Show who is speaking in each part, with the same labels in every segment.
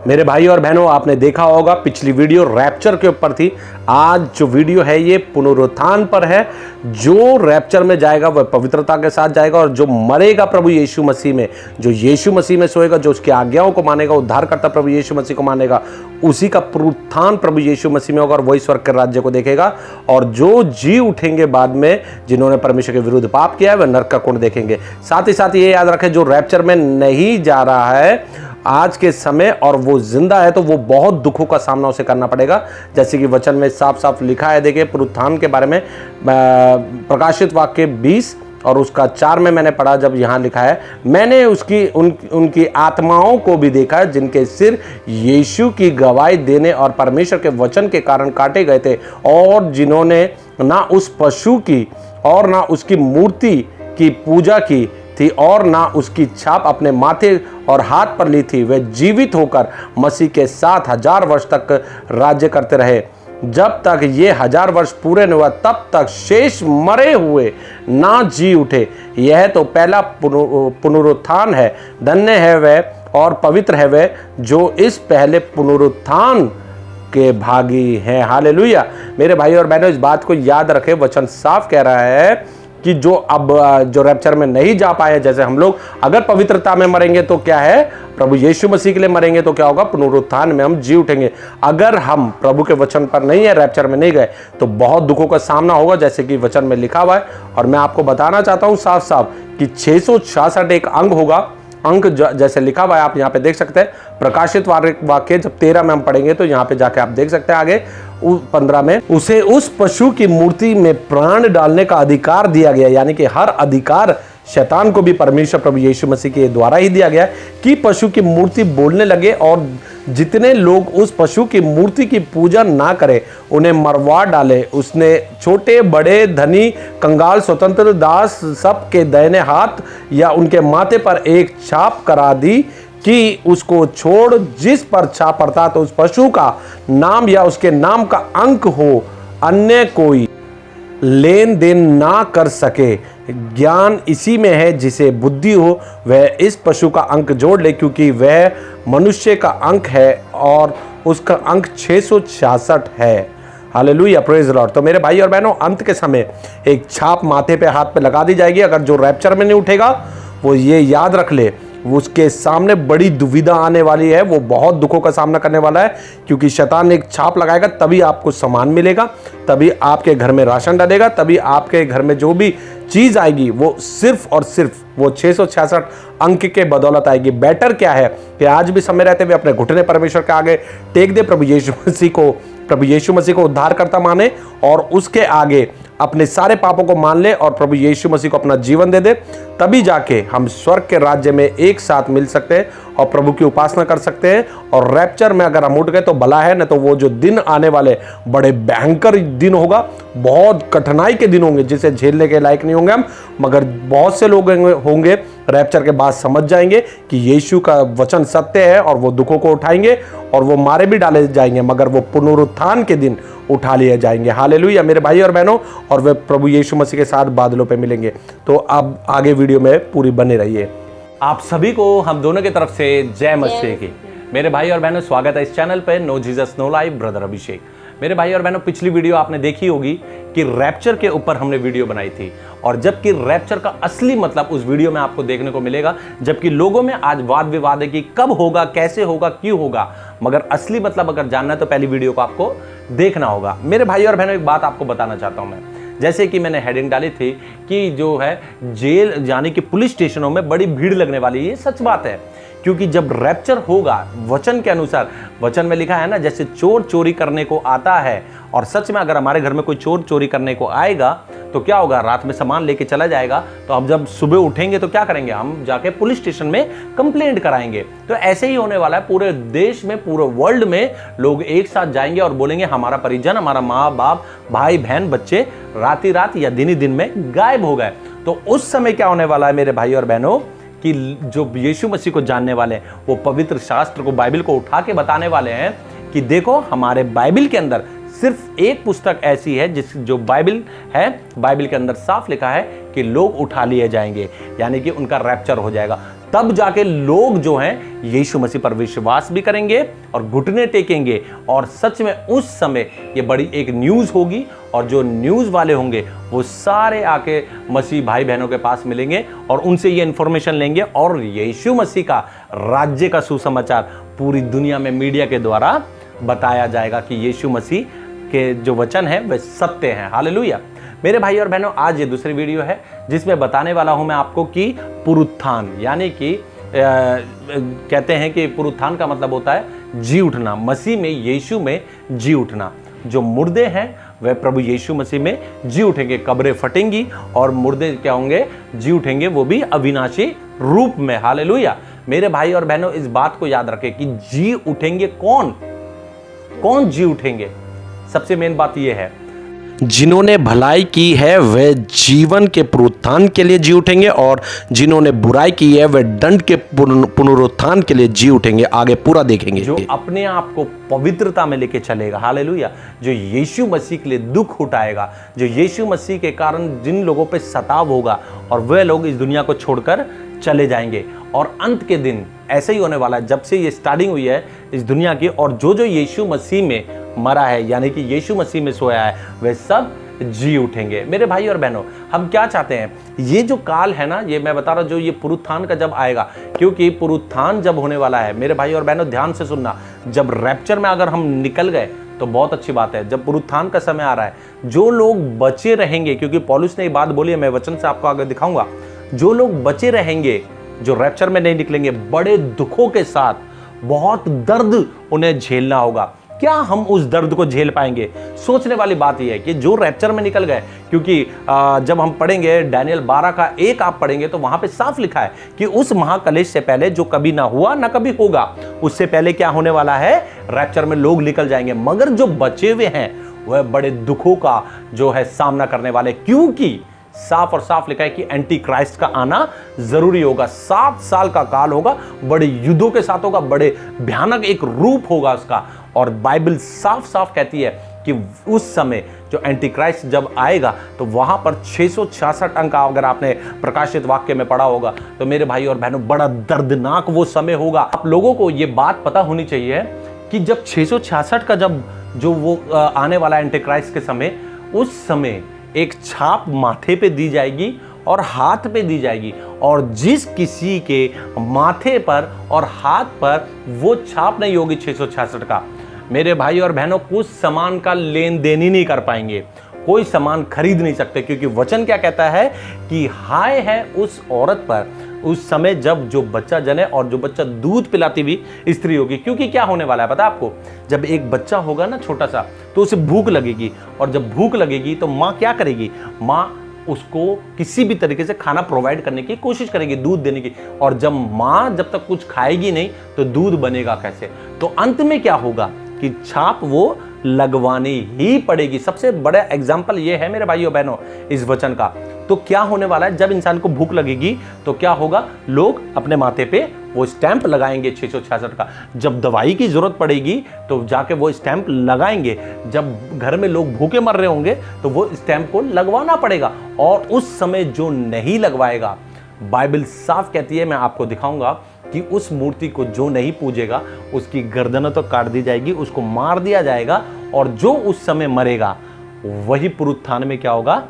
Speaker 1: मेरे भाई और बहनों, आपने देखा होगा पिछली वीडियो रैप्चर के ऊपर थी। आज जो वीडियो है ये पुनरुत्थान पर है। जो रैप्चर में जाएगा वह पवित्रता के साथ जाएगा, और जो मरेगा प्रभु यीशु मसीह में, जो यीशु मसीह में सोएगा, जो उसकी आज्ञाओं को मानेगा, उद्धारकर्ता प्रभु यीशु मसीह को मानेगा, उसी का पुनरुत्थान प्रभु यीशु मसीह में होगा और वही स्वर्ग के राज्य को देखेगा। और जो जी उठेंगे बाद में, जिन्होंने परमेश्वर के विरुद्ध पाप किया है, वह नरक का कुंड देखेंगे। साथ ही साथ ये याद रखें, जो रैप्चर में नहीं जा रहा है आज के समय और वो जिंदा है, तो वो बहुत दुखों का सामना उसे करना पड़ेगा। जैसे कि वचन में साफ साफ लिखा है, देखिए पुनरुत्थान के बारे में प्रकाशित वाक्य 20 और उसका 4 में मैंने पढ़ा, जब यहाँ लिखा है, मैंने उनकी आत्माओं को भी देखा जिनके सिर यीशु की गवाही देने और परमेश्वर के वचन के कारण काटे गए थे, और जिन्होंने ना उस पशु की और ना उसकी मूर्ति की पूजा की थी और ना उसकी छाप अपने माथे और हाथ पर ली थी। वे जीवित होकर मसीह के साथ 1000 वर्ष तक राज्य करते रहे। जब तक ये 1000 वर्ष पूरे न हुआ, तब तक शेष मरे हुए ना जी उठे। यह तो पहला पुनरुत्थान है। धन्य है वह और पवित्र है वह जो इस पहले पुनरुत्थान के भागी हैं। हालेलुया। मेरे भाई और बहनों, इस बात को याद रखें, वचन साफ कह रहा है कि जो रैप्चर में नहीं जा पाए, जैसे हम लोग अगर पवित्रता में मरेंगे तो क्या है, प्रभु यीशु मसीह के लिए मरेंगे तो क्या होगा, पुनरुत्थान में हम जी उठेंगे। अगर हम प्रभु के वचन पर नहीं है, रैप्चर में नहीं गए, तो बहुत दुखों का सामना होगा, जैसे कि वचन में लिखा हुआ है। और मैं आपको बताना चाहता हूं साफ साफ कि 666 एक अंग होगा। अंक जैसे लिखा हुआ है, आप यहाँ पे देख सकते हैं। प्रकाशित वाक्य जब 13 में हम पढ़ेंगे तो यहाँ पे जाके आप देख सकते हैं। आगे 15 में, उसे उस पशु की मूर्ति में प्राण डालने का अधिकार दिया गया, यानी कि हर अधिकार शैतान को भी परमेश्वर प्रभु यीशु मसीह के द्वारा ही दिया गया कि पशु की मूर्ति बोलने लगे, और जितने लोग उस पशु की मूर्ति की पूजा ना करें उन्हें मरवा डाले। उसने छोटे बड़े, धनी कंगाल, स्वतंत्र, दास, सब के दाहिने हाथ या उनके माथे पर एक छाप करा दी कि उसको छोड़ जिस पर छाप पड़ता तो उस पशु का नाम या उसके नाम का अंक हो, अन्य कोई लेन देन ना कर सके। ज्ञान इसी में है, जिसे बुद्धि हो वह इस पशु का अंक जोड़ ले, क्योंकि वह मनुष्य का अंक है और उसका अंक 666 है। Hallelujah, praise the Lord. तो मेरे भाई और बहनों, अंत के समय एक छाप माथे पे, हाथ पे लगा दी जाएगी। अगर जो रैप्चर में नहीं उठेगा, वो ये याद रख ले, उसके सामने बड़ी दुविधा आने वाली है। वो बहुत दुखों का सामना करने वाला है, क्योंकि शैतान एक छाप लगाएगा, तभी आपको सामान मिलेगा, तभी आपके घर में राशन डालेगा, तभी आपके घर में जो भी चीज आएगी वो सिर्फ और सिर्फ वो 666 अंक के बदौलत आएगी। बेटर क्या है कि आज भी समय रहते हुए अपने घुटने परमेश्वर के आगे टेक दे, प्रभु यीशु मसीह को उद्धारकर्ता माने, और उसके आगे अपने सारे पापों को मान ले और प्रभु यीशु मसीह को अपना जीवन दे दे। तभी जाके हम स्वर्ग के राज्य में एक साथ मिल सकते हैं और प्रभु की उपासना कर सकते हैं। और रैप्चर में अगर हम उठ गए तो भला है, न तो वो जो दिन आने वाले बड़े भयंकर दिन होगा, बहुत कठिनाई के दिन होंगे, जिसे झेलने के लायक नहीं होंगे हम। मगर बहुत से लोग होंगे रैप्चर के बाद समझ जाएंगे कि यीशु का वचन सत्य है, और वो दुखों को उठाएंगे और वो मारे भी डाले जाएंगे, मगर वो पुनरुत्थान के दिन उठा लिए जाएंगे। हालेलुया मेरे भाई और बहनों, और वे प्रभु यीशु मसीह के साथ बादलों पे मिलेंगे। तो अब आगे वीडियो में पूरी बने रहिए। आप सभी को हम दोनों की तरफ से जय मसीह की। मेरे भाई और बहनों, स्वागत है इस चैनल पे no Jesus no life, brother Abhishek. मेरे भाई और बहनों, पिछली वीडियो आपने देखी होगी कि रैप्चर के ऊपर हमने वीडियो बनाई थी, और जबकि रैप्चर का असली मतलब उस वीडियो में आपको देखने को मिलेगा। जबकि लोगों में आज वाद विवाद है कि कब होगा, कैसे होगा, क्यों होगा, मगर असली मतलब अगर जानना है तो पहली वीडियो को आपको देखना होगा। मेरे भाई और बहनों, एक बात आपको बताना चाहता हूं मैं, जैसे कि मैंने हेडिंग डाली थी कि जो है जेल यानी कि पुलिस स्टेशनों में बड़ी भीड़ लगने वाली है। ये सच बात है, क्योंकि जब रैप्चर होगा, वचन के अनुसार, वचन में लिखा है ना, जैसे चोर चोरी करने को आता है, और सच में अगर हमारे घर में कोई चोर चोरी करने को आएगा तो क्या होगा, रात में सामान लेके चला जाएगा, तो हम जब सुबह उठेंगे तो क्या करेंगे, हम जाके पुलिस स्टेशन में कंप्लेंट कराएंगे। तो ऐसे ही होने वाला है पूरे देश में, पूरे वर्ल्ड में लोग एक साथ जाएंगे और बोलेंगे हमारा परिजन, हमारा माँ बाप, भाई बहन, बच्चे रात ही रात या दिन ही दिन में गायब हो गए। तो उस समय क्या होने वाला है मेरे भाई और बहनों, कि जो यीशु मसीह को जानने वाले हैं वो पवित्र शास्त्र को, बाइबल को उठा के बताने वाले हैं कि देखो हमारे बाइबल के अंदर सिर्फ एक पुस्तक ऐसी है जो बाइबल है, बाइबल के अंदर साफ लिखा है कि लोग उठा लिए जाएंगे, यानी कि उनका रैप्चर हो जाएगा। तब जाके लोग जो हैं यीशु मसीह पर विश्वास भी करेंगे और घुटने टेकेंगे। और सच में उस समय ये बड़ी एक न्यूज़ होगी, और जो न्यूज़ वाले होंगे वो सारे आके मसीह भाई बहनों के पास मिलेंगे और उनसे ये इंफॉर्मेशन लेंगे, और यीशु मसीह का राज्य का सुसमाचार पूरी दुनिया में मीडिया के द्वारा बताया जाएगा कि यीशु मसीह के जो वचन है वे सत्य हैं। हालेलुया। मेरे भाई और बहनों, आज ये दूसरी वीडियो है जिसमें बताने वाला हूं मैं आपको कि पुनरुत्थान, यानी कि कहते हैं कि पुनरुत्थान का मतलब होता है जी उठना, मसीह में, यीशु में जी उठना। जो मुर्दे हैं वह प्रभु यीशु मसीह में जी उठेंगे, कब्रें फटेंगी और मुर्दे क्या होंगे, जी उठेंगे, वो भी अविनाशी रूप में। हालेलुया। मेरे भाई और बहनों, इस बात को याद रखें कि जी उठेंगे कौन, कौन जी उठेंगे। सबसे मेन बात यह है, जिन्होंने भलाई की है वे जीवन के पुनरुत्थान के लिए जी उठेंगे, और जिन्होंने बुराई की है वे दंड के पुनरुत्थान के लिए जी उठेंगे। आगे पूरा देखेंगे। जो अपने आप को पवित्रता में लेके चलेगा, हालेलुया, जो यीशु मसीह के लिए दुख उठाएगा, जो यीशु मसीह के कारण जिन लोगों पे सताव होगा, और वे लोग इस दुनिया को छोड़कर चले जाएंगे। और अंत के दिन ऐसे ही होने वाला है, जब से ये स्टार्टिंग हुई है इस दुनिया की, और जो जो यीशु मसीह में मरा है, यानी कि यीशु मसीह में सोया है, वे सब जी उठेंगे। मेरे भाई और बहनों, हम क्या चाहते हैं, ये जो काल है ना, ये मैं बता रहा हूं, जो ये पुनरुत्थान का जब आएगा, क्योंकि पुनरुत्थान जब होने वाला है, मेरे भाई और बहनों ध्यान से सुनना, जब रैप्चर में अगर हम निकल गए तो बहुत अच्छी बात है। जब पुनरुत्थान का समय आ रहा है, जो लोग बचे रहेंगे, क्योंकि पौलुस ने ये बात बोली है, मैं वचन से आपको आगे दिखाऊंगा, जो लोग बचे रहेंगे, जो रैप्चर में नहीं निकलेंगे, बड़े दुखों के साथ बहुत दर्द उन्हें झेलना होगा। क्या हम उस दर्द को झेल पाएंगे? सोचने वाली बात यह है कि जो रैप्चर में निकल गए, क्योंकि जब हम पढ़ेंगे दानियेल 12 का 1 आप पढ़ेंगे तो वहां पे साफ लिखा है कि उस महाक्लेश से पहले, जो कभी ना हुआ ना कभी होगा, उससे पहले क्या होने वाला है, रैप्चर में लोग निकल जाएंगे। मगर जो बचे हुए हैं वह बड़े दुखों का जो है सामना करने वाले, क्योंकि साफ और साफ लिखा है कि एंटी क्राइस्ट का आना जरूरी होगा। 7 साल का काल होगा, बड़े युद्धों के साथ होगा, बड़े भयानक एक रूप होगा उसका। और बाइबल साफ साफ कहती है कि उस समय जो एंटी क्राइस्ट जब आएगा तो वहां पर 666 अंक, अगर आपने प्रकाशित वाक्य में पढ़ा होगा तो मेरे भाई और बहनों, बड़ा दर्दनाक वो समय होगा। आप लोगों को ये बात पता होनी चाहिए कि जब 666 का जब जो वो आने वाला एंटी क्राइस्ट के समय, उस समय एक छाप माथे पे दी जाएगी और हाथ पे दी जाएगी, और जिस किसी के माथे पर और हाथ पर वो छाप नहीं होगी 666 का, मेरे भाई और बहनों, कुछ सामान का लेन देन ही नहीं कर पाएंगे, कोई सामान खरीद नहीं सकते। क्योंकि वचन क्या कहता है कि हाय है उस औरत पर उस समय जब जो बच्चा जने और जो बच्चा दूध पिलाती हुई स्त्री होगी। क्योंकि क्या होने वाला है पता आपको, जब एक बच्चा होगा ना छोटा सा, तो उसे भूख लगेगी, और जब भूख लगेगी तो माँ क्या करेगी, माँ उसको किसी भी तरीके से खाना प्रोवाइड करने की कोशिश करेगी, दूध देने की। और जब माँ जब तक कुछ खाएगी नहीं तो दूध बनेगा कैसे? तो अंत में क्या होगा कि छाप वो लगवानी ही पड़ेगी। सबसे बड़ा एग्जाम्पल ये है मेरे भाइयों बहनों इस वचन का। तो क्या होने वाला है, जब इंसान को भूख लगेगी तो क्या होगा, लोग अपने माथे पे वो स्टैंप लगाएंगे 666 का। जब दवाई की जरूरत पड़ेगी तो जाके वो स्टैंप लगाएंगे। जब घर में लोग भूखे मर रहे होंगे तो वो स्टैंप को लगवाना पड़ेगा। और उस समय जो नहीं लगवाएगा, बाइबल साफ कहती है, मैं आपको दिखाऊंगा कि उस मूर्ति को जो नहीं पूजेगा उसकी गर्दन तो काट दी जाएगी, उसको मार दिया जाएगा, और जो उस समय मरेगा वही पुनरुत्थान में क्या होगा,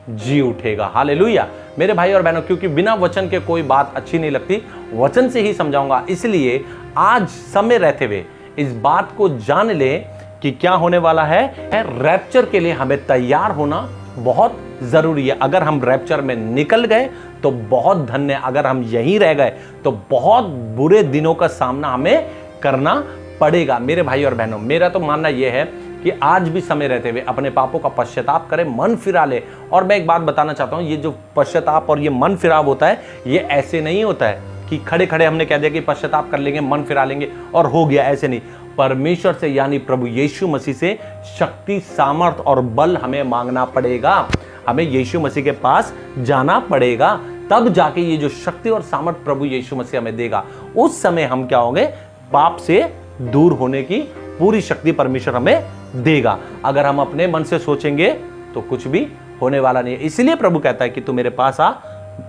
Speaker 1: जी उठेगा। हालेलुया। मेरे भाई और बहनों, क्योंकि बिना वचन के कोई बात अच्छी नहीं लगती, वचन से ही समझाऊंगा, इसलिए आज समय रहते हुए इस बात को जान लें कि क्या होने वाला है। रैप्चर के लिए हमें तैयार होना बहुत जरूरी है। अगर हम रैप्चर में निकल गए तो बहुत धन्य, अगर हम यहीं रह गए तो बहुत बुरे दिनों का सामना हमें करना पड़ेगा। मेरे भाई और बहनों, मेरा तो मानना यह है कि आज भी समय रहते हुए अपने पापों का पश्चाताप करें, मन फिरा ले। और मैं एक बात बताना चाहता हूं, ये जो पश्चाताप और ये मन फिराव होता है, ये ऐसे नहीं होता है कि खड़े खड़े हमने कह दिया कि पश्चाताप कर लेंगे, मन फिरा लेंगे और हो गया, ऐसे नहीं। परमेश्वर से यानी प्रभु यीशु मसीह से शक्ति, सामर्थ और बल हमें मांगना पड़ेगा। हमें यीशु मसीह के पास जाना पड़ेगा, तब जाके ये जो शक्ति और सामर्थ प्रभु यीशु मसीह हमें देगा। उस समय हम क्या होंगे, पाप से दूर होने की पूरी शक्ति परमेश्वर हमें देगा। अगर हम अपने मन से सोचेंगे तो कुछ भी होने वाला नहीं है। इसलिए प्रभु कहता है कि तू मेरे पास आ,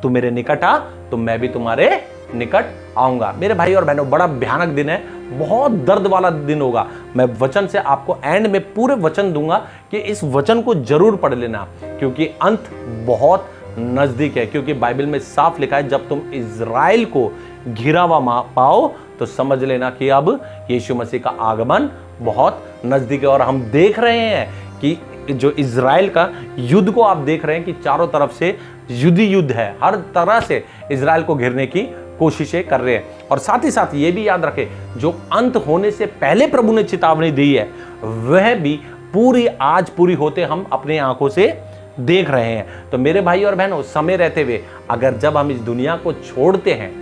Speaker 1: तू मेरे निकट आ तो मैं भी तुम्हारे निकट आऊंगा। मेरे भाई और बहनों, बड़ा भयानक दिन है, बहुत दर्द वाला दिन होगा। मैं वचन से आपको एंड में पूरे वचन दूंगा कि इस वचन को जरूर पढ़ लेना, क्योंकि अंत बहुत नजदीक है। क्योंकि बाइबल में साफ लिखा है, जब तुम इज़राइल को घिरा हुआ पाओ तो समझ लेना कि अब यीशु मसीह का आगमन बहुत नजदीक है। और हम देख रहे हैं कि जो इज़राइल का युद्ध को आप देख रहे हैं कि चारों तरफ से युद्ध है, हर तरह से इज़राइल को घेरने की कोशिशें कर रहे हैं। और साथ ही साथ ये भी याद रखें, जो अंत होने से पहले प्रभु ने चेतावनी दी है, वह भी आज पूरी होते हम अपने आंखों से देख रहे हैं। तो मेरे भाई और बहनों, समय रहते हुए अगर जब हम इस दुनिया को छोड़ते हैं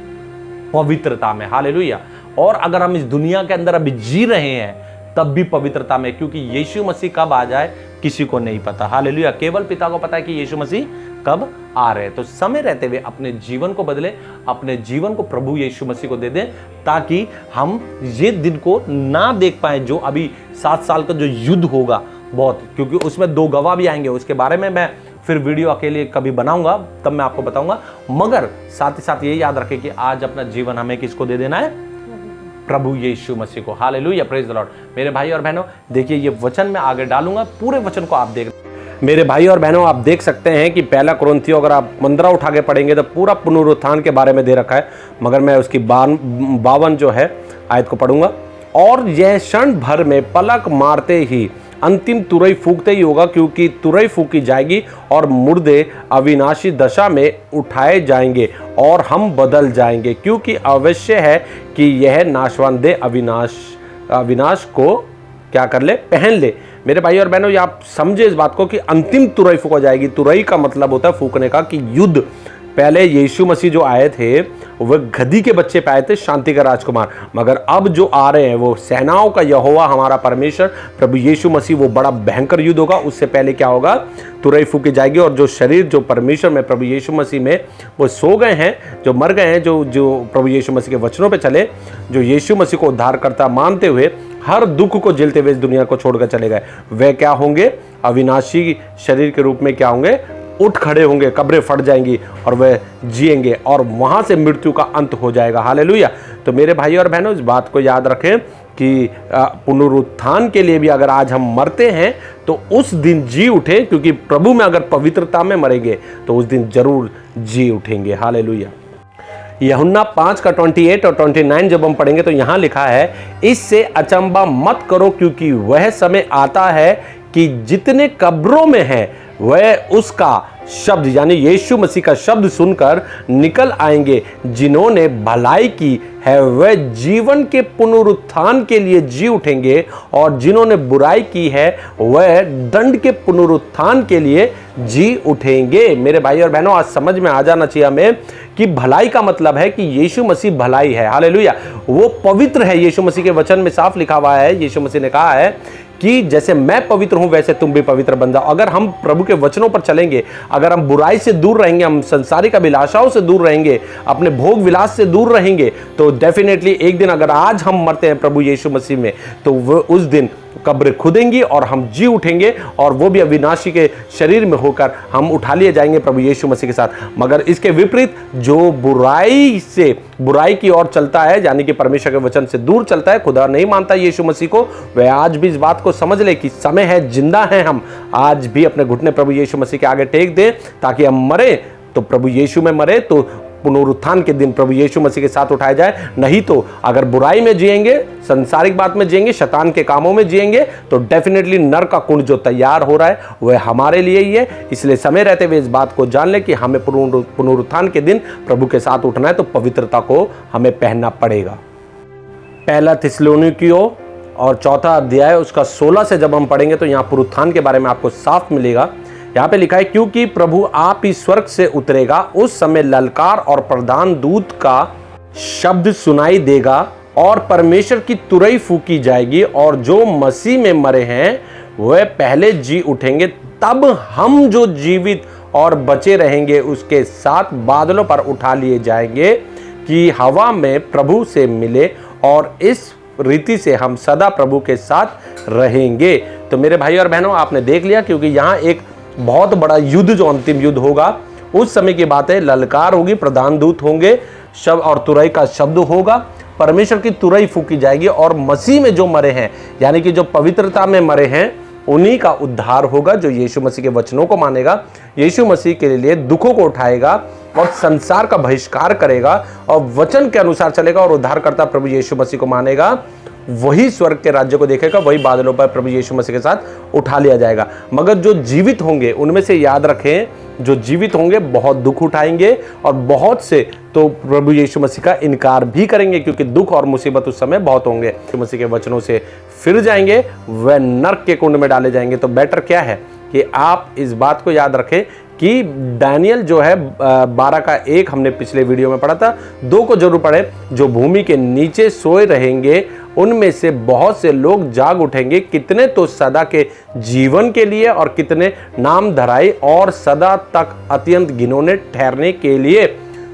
Speaker 1: पवित्रता में, हालेलुया, और अगर हम इस दुनिया के अंदर अभी जी रहे हैं तब भी पवित्रता में, क्योंकि यीशु मसीह कब आ जाए किसी को नहीं पता, हालेलुया, केवल पिता को पता है कि यीशु मसीह कब आ रहे हैं। तो समय रहते हुए अपने जीवन को बदले, अपने जीवन को प्रभु यीशु मसीह को दे दें, ताकि हम ये दिन को ना देख पाए जो अभी 7 साल का जो युद्ध होगा बहुत, क्योंकि उसमें 2 गवाह भी आएंगे। उसके बारे में मैं फिर वीडियो अकेले कभी बनाऊंगा, तब मैं आपको बताऊंगा। मगर साथ ही साथ ये याद रखें कि आज अपना जीवन हमें किसको दे देना है? प्रभु यीशु मसीह को, हालेलुया, प्रेज द लॉर्ड। मेरे भाई और बहनों, देखिए ये वचन मैं आगे डालूंगा, पूरे वचन को आप देख। मेरे भाई और बहनों, आप देख सकते हैं कि 1 कुरिन्थियों अगर आप 15 उठा के पढ़ेंगे तो पूरा पुनरुत्थान के बारे में दे रखा है, मगर मैं उसकी 52 जो है आयत को पढ़ूंगा। और यह क्षण भर में पलक मारते ही अंतिम तुरई फूंकते ही होगा, क्योंकि तुरई फूंकी जाएगी और मुर्दे अविनाशी दशा में उठाए जाएंगे और हम बदल जाएंगे, क्योंकि अवश्य है कि यह नाशवान देह अविनाश को क्या कर ले? पहन ले। मेरे भाई और बहनों, ये आप समझे इस बात को कि अंतिम तुरई फूंका जाएगी। तुरई का मतलब होता है फूंकने का, कि युद्ध। पहले यीशु मसीह जो आए थे वह गधी के बच्चे पे आए थे, शांति का राजकुमार, मगर अब जो आ रहे हैं वो सेनाओं का यहोवा हमारा परमेश्वर प्रभु यीशु मसीह, वो बड़ा भयंकर युद्ध होगा। उससे पहले क्या होगा? तुरई फूंकी जाएगी और जो शरीर जो परमेश्वर में प्रभु यीशु मसीह में वो सो गए हैं, जो मर गए हैं, जो प्रभु यीशु मसीह के वचनों पे चले, जो यीशु मसीह को उद्धारकर्ता मानते हुए हर दुख को झेलते हुए इस दुनिया को छोड़कर चले गए, वे क्या होंगे? अविनाशी शरीर के रूप में क्या होंगे? उठ खड़े होंगे, कब्रें फट जाएंगी और वह जिएंगे और वहां से मृत्यु का अंत हो जाएगा, हालेलुया। तो मेरे भाई और बहनों, इस बात को याद रखें कि पुनरुत्थान के लिए भी अगर आज हम मरते हैं तो उस दिन जी उठे, क्योंकि प्रभु में अगर पवित्रता में मरेंगे तो उस दिन जरूर जी उठेंगे, हालेलुया। यूहन्ना 5 का 28 और 29 जब हम पढ़ेंगे तो यहाँ लिखा है, इससे अचंबा मत करो, क्योंकि वह समय आता है कि जितने कब्रों में हैं वह उसका शब्द यानी यीशु मसीह का शब्द सुनकर निकल आएंगे। जिन्होंने भलाई की है वह जीवन के पुनरुत्थान के लिए जी उठेंगे, और जिन्होंने बुराई की है वह दंड के पुनरुत्थान के लिए जी उठेंगे। मेरे भाई और बहनों, आज समझ में आ जाना चाहिए हमें कि भलाई का मतलब है कि यीशु मसीह भलाई है, हालेलुया। वो पवित्र है, यीशु मसीह के वचन में साफ लिखा हुआ है, यीशु मसीह ने कहा है कि जैसे मैं पवित्र हूं वैसे तुम भी पवित्र बन जाओ। अगर हम प्रभु के वचनों पर चलेंगे, अगर हम बुराई से दूर रहेंगे, हम संसारिक अभिलाषाओं से दूर रहेंगे, अपने भोग विलास से दूर रहेंगे, तो डेफिनेटली एक दिन अगर आज हम मरते हैं प्रभु यीशु मसीह में, तो वो उस दिन कब्र खुदेंगी और हम जी उठेंगे, और वो भी अविनाशी के शरीर में होकर हम उठा लिए जाएंगे प्रभु यीशु मसीह के साथ। मगर इसके विपरीत जो बुराई की ओर चलता है, यानी कि परमेश्वर के वचन से दूर चलता है, खुदा नहीं मानता यीशु मसीह को, वह आज भी इस बात को समझ ले कि समय है, जिंदा है, हम आज भी अपने घुटने प्रभु यीशु मसीह के आगे टेक दें, ताकि हम मरे तो प्रभु यीशु में मरे तो पुनरुत्थान के दिन प्रभु यीशु मसीह के साथ उठाया जाए। नहीं तो अगर बुराई में जिएंगे, संसारिक बात में जिएंगे, शैतान के कामों में जिएंगे, तो डेफिनेटली नर का कुंड जो तैयार हो रहा है वह हमारे लिए ही है। इसलिए समय रहते हुए इस बात को जान ले कि हमें पुनरुत्थान के दिन प्रभु के साथ उठना है, तो पवित्रता को हमें पहनना पड़ेगा। 1 थिस्सलुनीकियों और 4 अध्याय उसका 16 से जब हम पढ़ेंगे तो यहाँ पुनरुत्थान के बारे में आपको साफ मिलेगा। यहाँ पे लिखा है, क्योंकि प्रभु आप ही स्वर्ग से उतरेगा, उस समय ललकार और प्रधान दूत का शब्द सुनाई देगा और परमेश्वर की तुरई फूंकी जाएगी, और जो मसीह में मरे हैं वह पहले जी उठेंगे। तब हम जो जीवित और बचे रहेंगे उसके साथ बादलों पर उठा लिए जाएंगे कि हवा में प्रभु से मिले, और इस रीति से हम सदा प्रभु के साथ रहेंगे। तो मेरे भाई और बहनों, आपने देख लिया, क्योंकि यहाँ एक बहुत बड़ा युद्ध जो अंतिम युद्ध होगा उस समय की बात है, ललकार होगी, प्रधान दूत होंगे, शब्द और तुरई का शब्द होगा, परमेश्वर की तुरई फूकी जाएगी और मसीह में जो मरे हैं, यानी कि जो पवित्रता में मरे हैं, उन्हीं का उद्धार होगा। जो यीशु मसीह के वचनों को मानेगा, यीशु मसीह के लिए दुखों को उठाएगा और संसार का बहिष्कार करेगा और वचन के अनुसार चलेगा और उद्धारकर्ता प्रभु यीशु मसीह को मानेगा, वही स्वर्ग के राज्य को देखेगा, वही बादलों पर प्रभु यीशु मसीह के साथ उठा लिया जाएगा। मगर जो जीवित होंगे, उनमें से याद रखें, जो जीवित होंगे बहुत दुख उठाएंगे और बहुत से तो प्रभु यीशु मसीह का इनकार भी करेंगे, क्योंकि दुख और मुसीबत उस समय बहुत होंगे। यीशु मसीह के वचनों से फिर जाएंगे, वह नरक के कुंड में डाले जाएंगे। तो बेटर क्या है कि आप इस बात को याद रखें कि दानियल जो है 12 का 1 हमने पिछले वीडियो में पढ़ा था, 2 को जरूर पढ़े। जो भूमि के नीचे सोए रहेंगे, उनमें से बहुत से लोग जाग उठेंगे, कितने तो सदा के जीवन के लिए और कितने नाम धराई और सदा तक अत्यंत घिनौने ठहरने के लिए।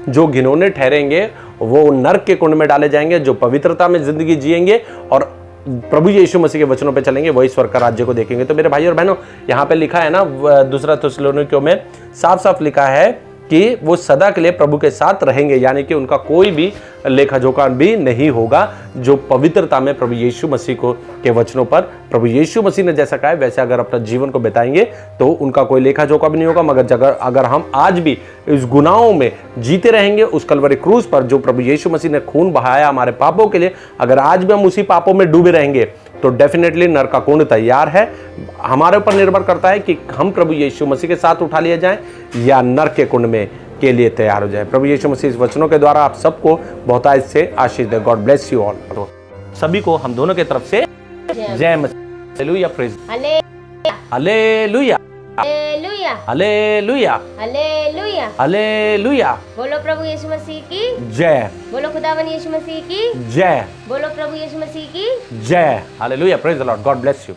Speaker 1: जो घिनौने ठहरेंगे वो नरक के कुंड में डाले जाएंगे। जो पवित्रता में जिंदगी जिएंगे और प्रभु यीशु मसीह के वचनों पे चलेंगे, वही स्वर्ग का राज्य को देखेंगे। तो मेरे भाई और बहनों, यहाँ पे लिखा है ना, दूसरा थिस्सलुनीकियों में साफ साफ लिखा है कि वो सदा के लिए प्रभु के साथ रहेंगे, यानी कि उनका कोई भी लेखा जोखा भी नहीं होगा। जो पवित्रता में प्रभु यीशु मसीह को के वचनों पर प्रभु यीशु मसीह ने जैसा कहा है वैसे अगर अपना जीवन को बिताएंगे तो उनका कोई लेखा जोखा भी नहीं होगा। मगर अगर हम आज भी इस गुनाहों में जीते रहेंगे, उस कलवरी क्रूस पर जो प्रभु यीशु मसीह ने खून बहाया हमारे पापों के लिए, अगर आज भी हम उसी पापों में डूबे रहेंगे तो डेफिनेटली नरक का कुंड तैयार है। हमारे ऊपर निर्भर करता है कि हम प्रभु यीशु मसीह के साथ उठा लिए जाएं या नरक के कुंड में के लिए तैयार हो जाए। प्रभु यीशु मसीह इस वचनों के द्वारा आप सबको बहुतायत से आशीष दे। God bless you all. तो सभी को हम दोनों की तरफ से जय मसीह। Hallelujah, praise hallelujah, hallelujah, hallelujah, hallelujah, hallelujah.
Speaker 2: बोलो प्रभु यीशु मसीह की
Speaker 1: जय,
Speaker 2: बोलो खुदावन यीशु मसीह की
Speaker 1: जय,
Speaker 2: बोलो प्रभु यीशु मसीह की
Speaker 1: जय। Hallelujah, praise the Lord. God bless you.